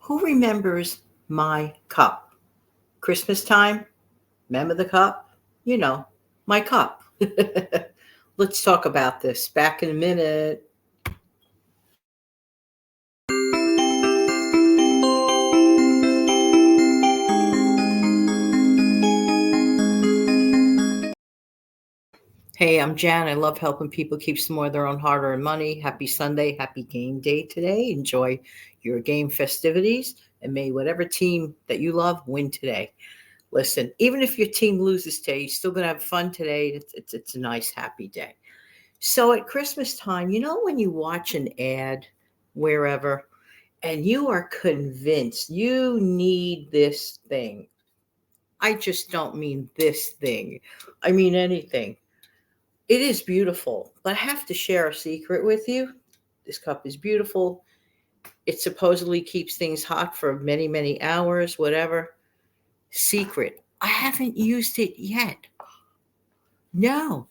Who remembers my cup? Christmas time? Remember the cup? You know, my cup. Let's talk about this. Back in a minute. Hey, I'm Jan. I love helping people keep some more of their own hard earned money. Happy Sunday. Happy game day today. Enjoy your game festivities and may whatever team that you love win today. Listen, even if your team loses today, you're still going to have fun today. It's a nice, happy day. So at Christmas time, you know, when you watch an ad wherever and you are convinced you need this thing, I just don't mean this thing, I mean anything. It is beautiful, but I have to share a secret with you. This cup is beautiful. It supposedly keeps things hot for many, many hours, whatever. Secret. I haven't used it yet. No,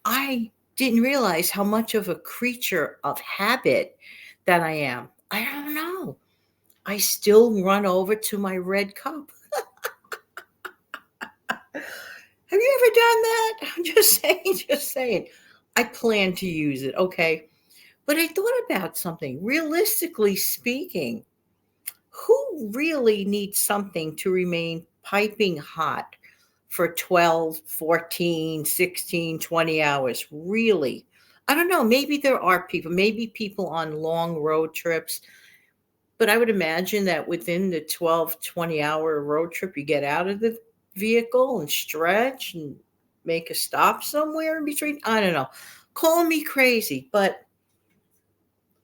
I didn't realize how much of a creature of habit that I am. I don't know. I still run over to my red cup. Have you ever done that? I'm just saying, just saying. I plan to use it, okay? But I thought about something. Realistically speaking, who really needs something to remain piping hot for 12, 14, 16, 20 hours? Really? I don't know. Maybe there are people, maybe people on long road trips, but I would imagine that within the 12, 20-hour road trip, you get out of the vehicle and stretch and make a stop somewhere in between. I don't know. Call me crazy, but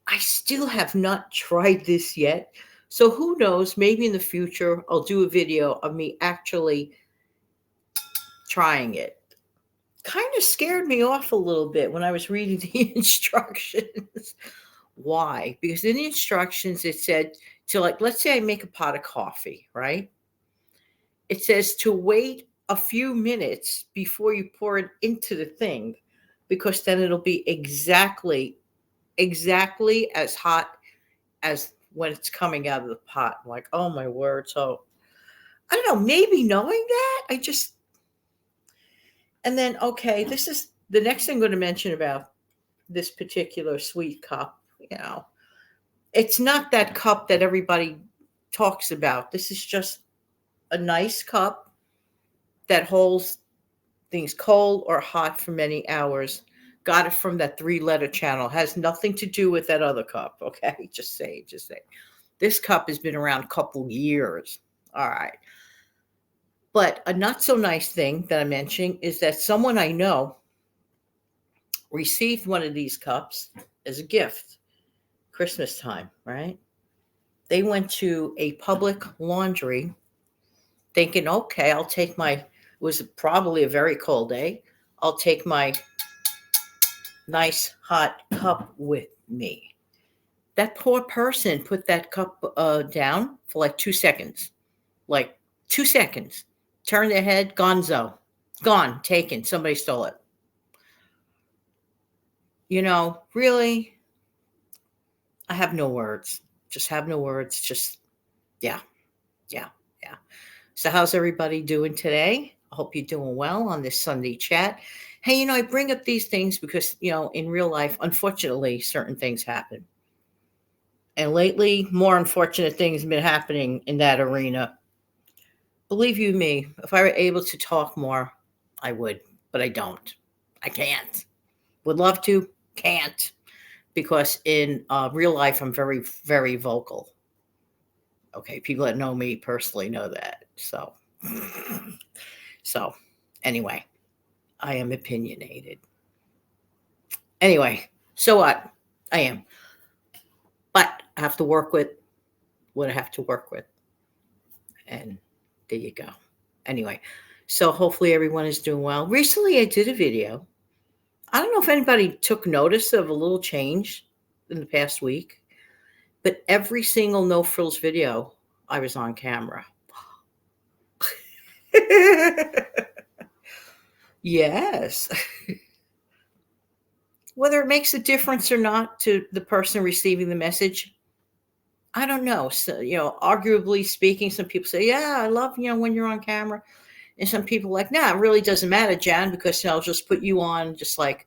I still have not tried this yet. So who knows? Maybe in the future, I'll do a video of me actually trying it. Kind of scared me off a little bit when I was reading the instructions. Why? Because in the instructions, it said to, like, let's say I make a pot of coffee, right? It says to wait a few minutes before you pour it into the thing because then it'll be exactly as hot as when it's coming out of the pot. I'm like, oh my word. So I don't know, maybe knowing that, and then, okay, this is the next thing I'm going to mention about this particular sweet cup. You know, it's not that cup that everybody talks about. This is just a nice cup that holds things cold or hot for many hours. Got it from that three-letter channel. Has nothing to do with that other cup. Okay, just say, just say. This cup has been around a couple years. All right. But a not so nice thing that I'm mentioning is that someone I know received one of these cups as a gift, Christmas time, right? They went to a public laundry thinking, okay, I'll take my, it was probably a very cold day. I'll take my nice hot cup with me. That poor person put that cup down for like 2 seconds. Like 2 seconds. Turned their head, gonzo. Gone, taken. Somebody stole it. You know, really, I have no words. Just have no words. Just, yeah, yeah, yeah. So, how's everybody doing today? I hope you're doing well on this Sunday chat. Hey, I bring up these things because, in real life, unfortunately, certain things happen. And lately, more unfortunate things have been happening in that arena. Believe you me, if I were able to talk more, I would, but I don't. I can't. Would love to, can't, because in real life, I'm very, very vocal. Okay, people that know me personally know that. So anyway, I am opinionated. Anyway, so what? I am. But I have to work with what I have to work with. And there you go. Anyway, so hopefully everyone is doing well. Recently, I did a video. I don't know if anybody took notice of a little change in the past week, but every single No Frills video, I was on camera. Yes. Whether it makes a difference or not to the person receiving the message, I don't know. So, arguably speaking, some people say, yeah, I love, when you're on camera. And some people are like, nah, it really doesn't matter, Jan, because I'll just put you on, just like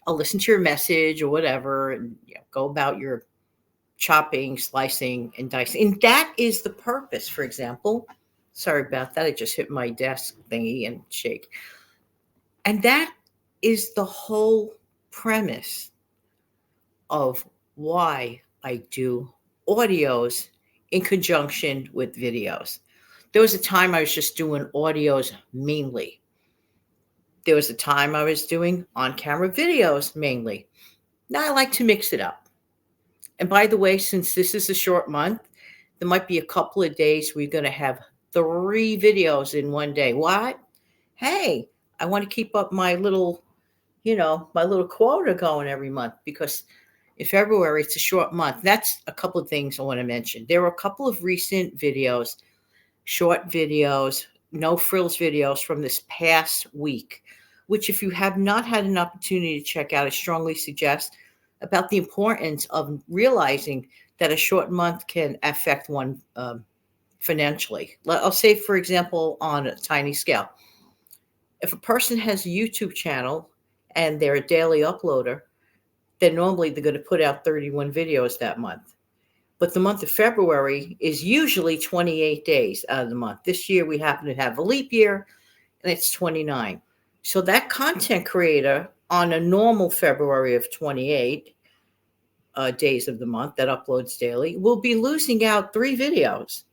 I'll listen to your message or whatever, and go about your chopping, slicing, and dicing. And that is the purpose, for example. Sorry about that. I just hit my desk thingy and shake. And that is the whole premise of why I do audios in conjunction with videos. There was a time I was just doing audios mainly. There was a time I was doing on camera videos mainly. Now I like to mix it up. And by the way, since this is a short month, there might be a couple of days we're going to have 3 videos in one day. What? Hey, I want to keep up my little quota going every month, because in February it's a short month. That's a couple of things I want to mention. There were a couple of recent videos, short videos, no frills videos from this past week, which if you have not had an opportunity to check out, I strongly suggest, about the importance of realizing that a short month can affect one financially. I'll say, for example, on a tiny scale, if a person has a YouTube channel and they're a daily uploader, then normally they're going to put out 31 videos that month. But the month of February is usually 28 days out of the month. This year we happen to have a leap year and it's 29. So that content creator on a normal February of 28 days of the month that uploads daily will be losing out 3 videos,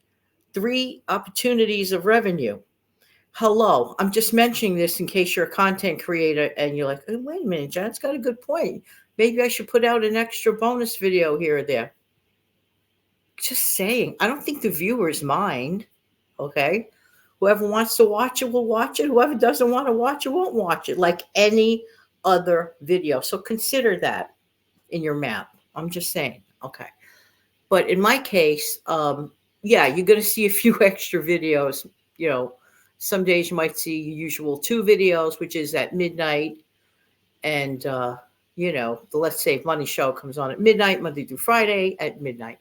3 opportunities of revenue. Hello, I'm just mentioning this in case you're a content creator and you're like, oh, wait a minute, Jan's got a good point. Maybe I should put out an extra bonus video here or there. Just saying, I don't think the viewers mind. Okay. Whoever wants to watch it will watch it. Whoever doesn't want to watch it won't watch it, like any other video. So consider that in your map. I'm just saying. Okay. But in my case, yeah, you're going to see a few extra videos. Some days you might see usual 2 videos, which is at midnight. And, the Let's Save Money show comes on at midnight, Monday through Friday at midnight.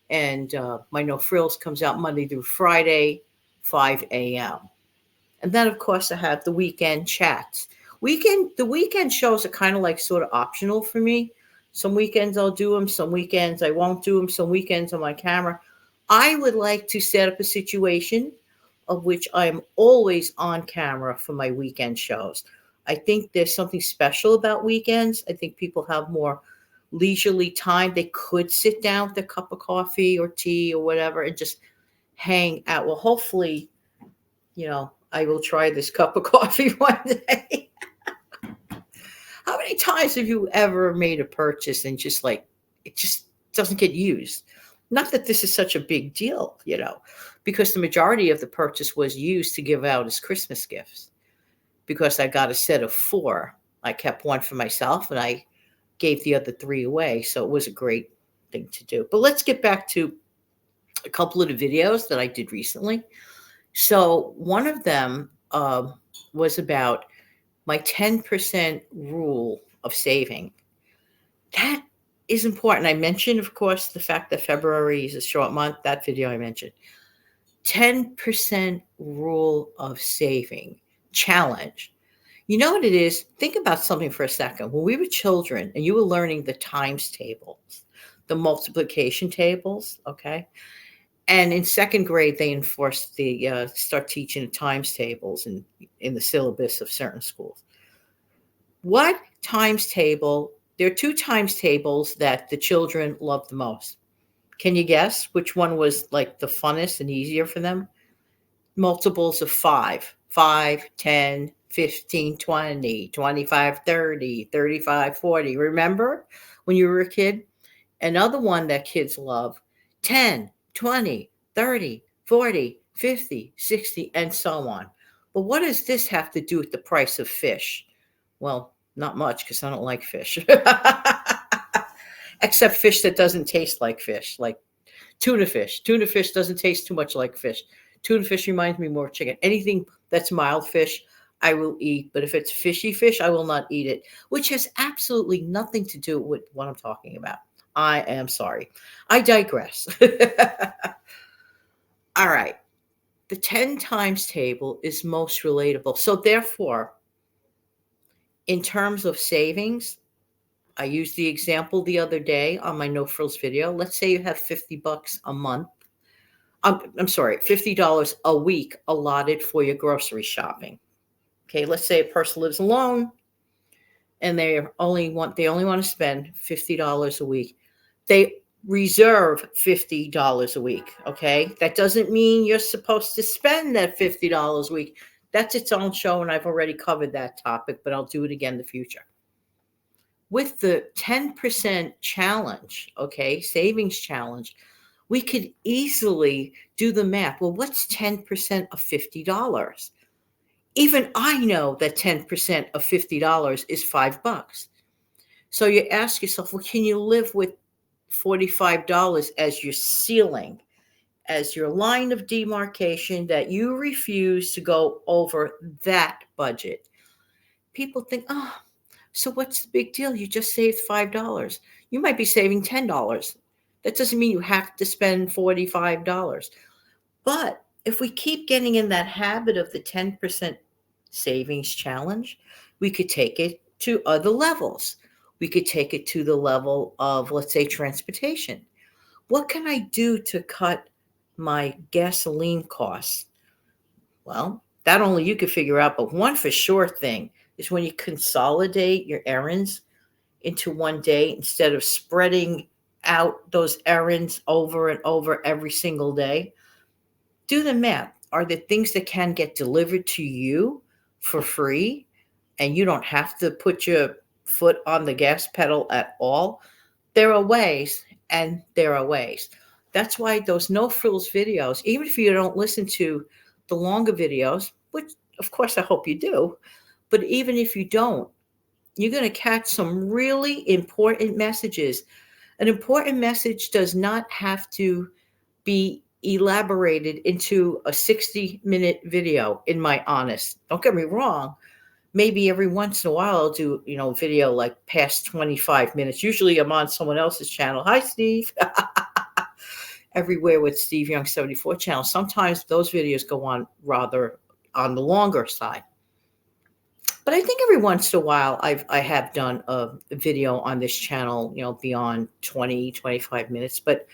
And my No Frills comes out Monday through Friday, 5 a.m. And then, of course, I have the weekend chats. The weekend shows are kind of like sort of optional for me. Some weekends I'll do them. Some weekends I won't do them. Some weekends I'm on camera. I would like to set up a situation of which I am always on camera for my weekend shows. I think there's something special about weekends. I think people have more leisurely time. They could sit down with a cup of coffee or tea or whatever and just hang out. Well, hopefully, I will try this cup of coffee one day. How many times have you ever made a purchase and just like, it just doesn't get used? Not that this is such a big deal, because the majority of the purchase was used to give out as Christmas gifts. Because I got a set of 4. I kept 1 for myself and I gave the other 3 away. So it was a great thing to do. But let's get back to a couple of the videos that I did recently. So one of them was about my 10% rule of saving. That is important. I mentioned, of course, the fact that February is a short month. That video I mentioned. 10% rule of saving challenge. You know what it is? Think about something for a second. When we were children and you were learning the times tables, the multiplication tables, okay? And in 2nd grade, they enforced start teaching the times tables in the syllabus of certain schools. What times table? There are 2 times tables that the children loved the most. Can you guess which one was like the funnest and easier for them? Multiples of 5, 10, 15, 20, 25, 30, 35, 40. Remember when you were a kid? Another one that kids love, 10, 20, 30, 40, 50, 60, and so on. But what does this have to do with the price of fish? Well, not much, because I don't like fish. Except fish that doesn't taste like fish, like tuna fish. Tuna fish doesn't taste too much like fish. Tuna fish reminds me more of chicken. Anything that's mild fish, I will eat. But if it's fishy fish, I will not eat it, which has absolutely nothing to do with what I'm talking about. I am sorry. I digress. All right. The 10 times table is most relatable. So, therefore, in terms of savings, I used the example the other day on my No Frills video. Let's say you have 50 bucks a month. I'm sorry, $50 a week allotted for your grocery shopping. Okay, let's say a person lives alone and they only want to spend $50 a week. They reserve $50 a week. Okay, that doesn't mean you're supposed to spend that $50 a week. That's its own show, and I've already covered that topic, but I'll do it again in the future. With the 10% challenge, okay, savings challenge, we could easily do the math. Well, what's 10% of $50? Even I know that 10% of $50 is $5. So you ask yourself, well, can you live with $45 as your ceiling, as your line of demarcation that you refuse to go over that budget? People think, oh, so what's the big deal? You just saved $5. You might be saving $10. That doesn't mean you have to spend $45. But if we keep getting in that habit of the 10% savings challenge, we could take it to other levels. We could take it to the level of, let's say, transportation. What can I do to cut my gasoline costs? Well, that only you could figure out, but one for sure thing is when you consolidate your errands into one day instead of spreading out those errands over and over every single day. Do the math. Are there things that can get delivered to you for free and you don't have to put your foot on the gas pedal at all? There are ways, and there are ways. That's why those No Frills videos, even if you don't listen to the longer videos, which of course I hope you do, but even if you don't, you're going to catch some really important messages. An important message does not have to be elaborated into a 60-minute video, in my honest. Don't get me wrong. Maybe every once in a while I'll do, video like past 25 minutes. Usually I'm on someone else's channel. Hi, Steve. Everywhere with Steve Young 74 channel. Sometimes those videos go on rather on the longer side. But I think every once in a while I have done a video on this channel, beyond 20, 25 minutes. But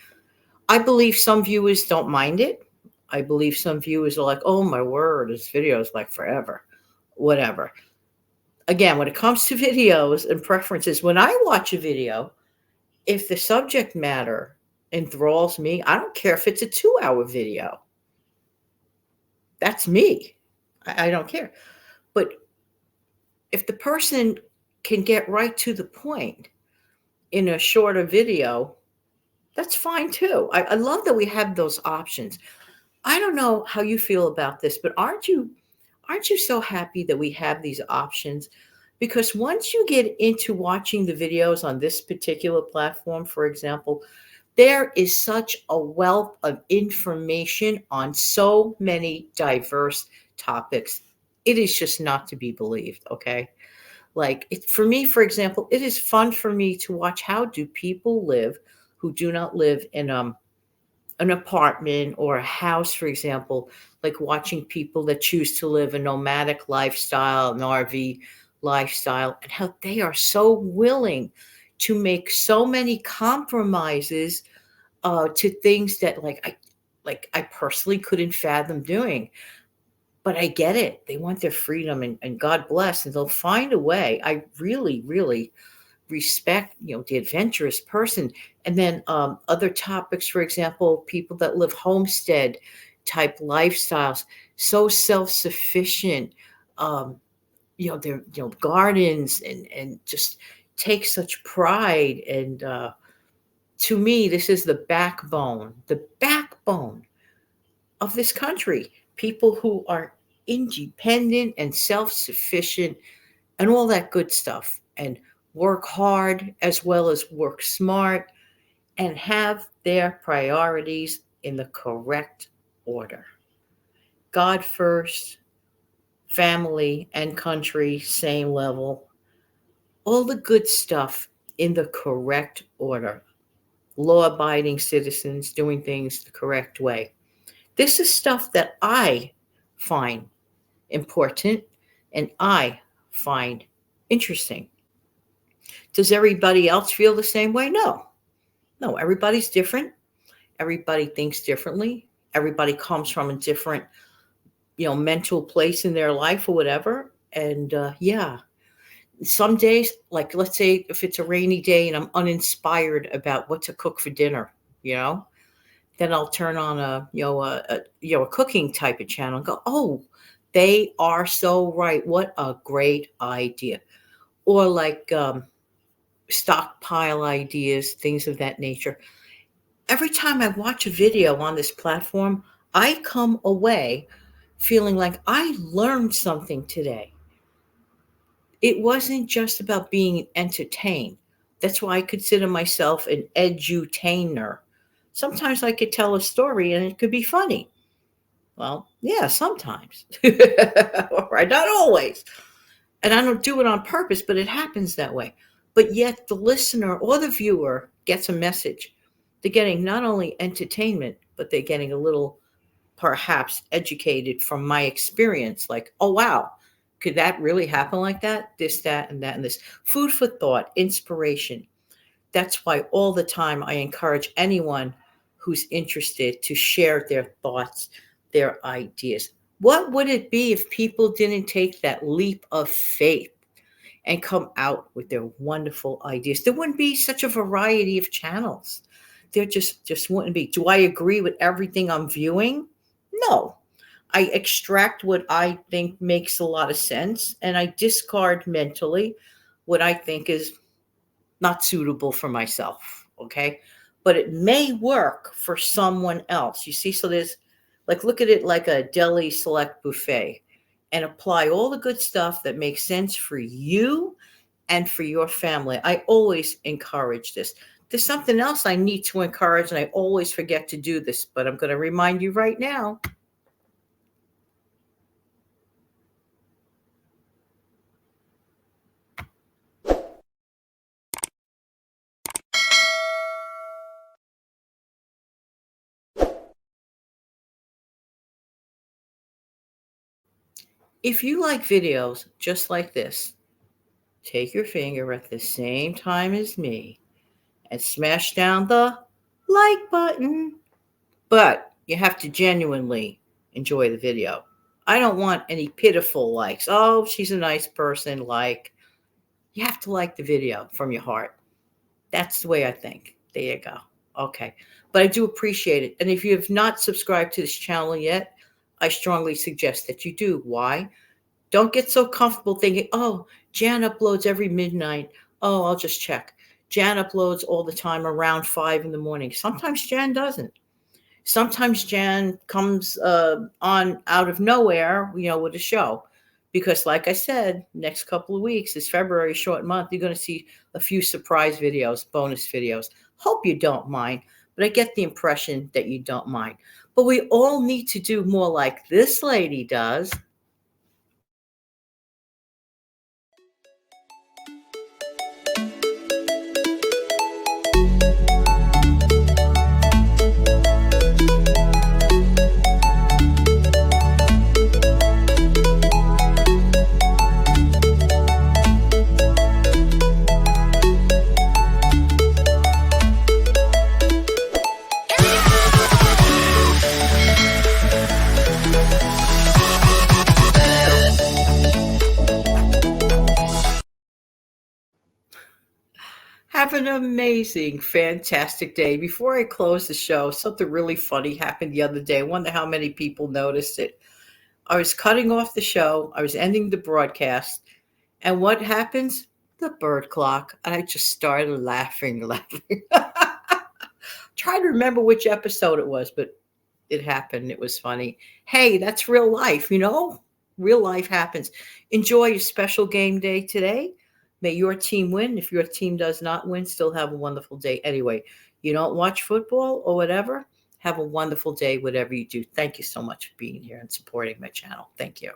I believe some viewers don't mind it. I believe some viewers are like, oh my word, this video is like forever. Whatever. Again, when it comes to videos and preferences, when I watch a video, if the subject matter enthralls me, I don't care if it's a 2-hour video. That's me. I don't care. But if the person can get right to the point in a shorter video, that's fine too. I love that we have those options. I don't know how you feel about this, but aren't you so happy that we have these options? Because once you get into watching the videos on this particular platform, for example, there is such a wealth of information on so many diverse topics. It is just not to be believed, okay? Like for me, for example, it is fun for me to watch how do people live who do not live in an apartment or a house, for example, like watching people that choose to live a nomadic lifestyle, an RV lifestyle, and how they are so willing to make so many compromises to things that I personally couldn't fathom doing. But I get it. They want their freedom, and God bless, and they'll find a way. I really, really respect, the adventurous person. And then other topics, for example, people that live homestead type lifestyles, so self-sufficient, their gardens, and just take such pride. And to me, this is the backbone of this country. People who are independent and self-sufficient and all that good stuff, and work hard as well as work smart, and have their priorities in the correct order. God first, family and country, same level. All the good stuff in the correct order. law abiding citizens doing things the correct way. This is stuff that I find important and I find interesting. Does everybody else feel the same way? No. No, everybody's different. Everybody thinks differently. Everybody comes from a different, mental place in their life or whatever. And yeah, some days, like let's say if it's a rainy day and I'm uninspired about what to cook for dinner, you know, then I'll turn on a cooking type of channel and go, oh, they are so right. What a great idea. Or like stockpile ideas, things of that nature. Every time I watch a video on this platform, I come away feeling like I learned something today. It wasn't just about being entertained. That's why I consider myself an edutainer. Sometimes I could tell a story and it could be funny. Well, yeah, sometimes. All right, not always. And I don't do it on purpose, but it happens that way. But yet the listener or the viewer gets a message. They're getting not only entertainment, but they're getting a little perhaps educated from my experience. Like, oh, wow, could that really happen like that? This, that, and that, and this. Food for thought, inspiration. That's why all the time I encourage anyone who's interested to share their thoughts, their ideas. What would it be if people didn't take that leap of faith and come out with their wonderful ideas? There wouldn't be such a variety of channels. There just wouldn't be. Do I agree with everything I'm viewing? No. I extract what I think makes a lot of sense and I discard mentally what I think is not suitable for myself. Okay. But it may work for someone else. You see, so there's like, look at it like a deli select buffet and apply all the good stuff that makes sense for you and for your family. I always encourage this. There's something else I need to encourage, and I always forget to do this, but I'm going to remind you right now. If you like videos just like this, take your finger at the same time as me and smash down the like button. But you have to genuinely enjoy the video. I don't want any pitiful likes. Oh, she's a nice person. Like, you have to like the video from your heart. That's the way I think. There you go. Okay. But I do appreciate it. And if you have not subscribed to this channel yet, I strongly suggest that you do. Why? Don't get so comfortable thinking, oh, Jan uploads every midnight. Oh, I'll just check. Jan uploads all the time around 5 in the morning. Sometimes Jan doesn't. Sometimes Jan comes on out of nowhere, with a show. Because like I said, next couple of weeks is February, short month. You're going to see a few surprise videos, bonus videos. Hope you don't mind, but I get the impression that you don't mind. But we all need to do more like this lady does. Have an amazing, fantastic day. Before I close the show, something really funny happened the other day. I wonder how many people noticed it. I was cutting off the show, I was ending the broadcast, and what happens? The bird clock. And I just started laughing. Trying to remember which episode it was, but it happened. It was funny. Hey, that's real life. Real life happens. Enjoy your special game day today. May your team win. If your team does not win, still have a wonderful day. Anyway, you don't watch football or whatever, have a wonderful day, whatever you do. Thank you so much for being here and supporting my channel. Thank you.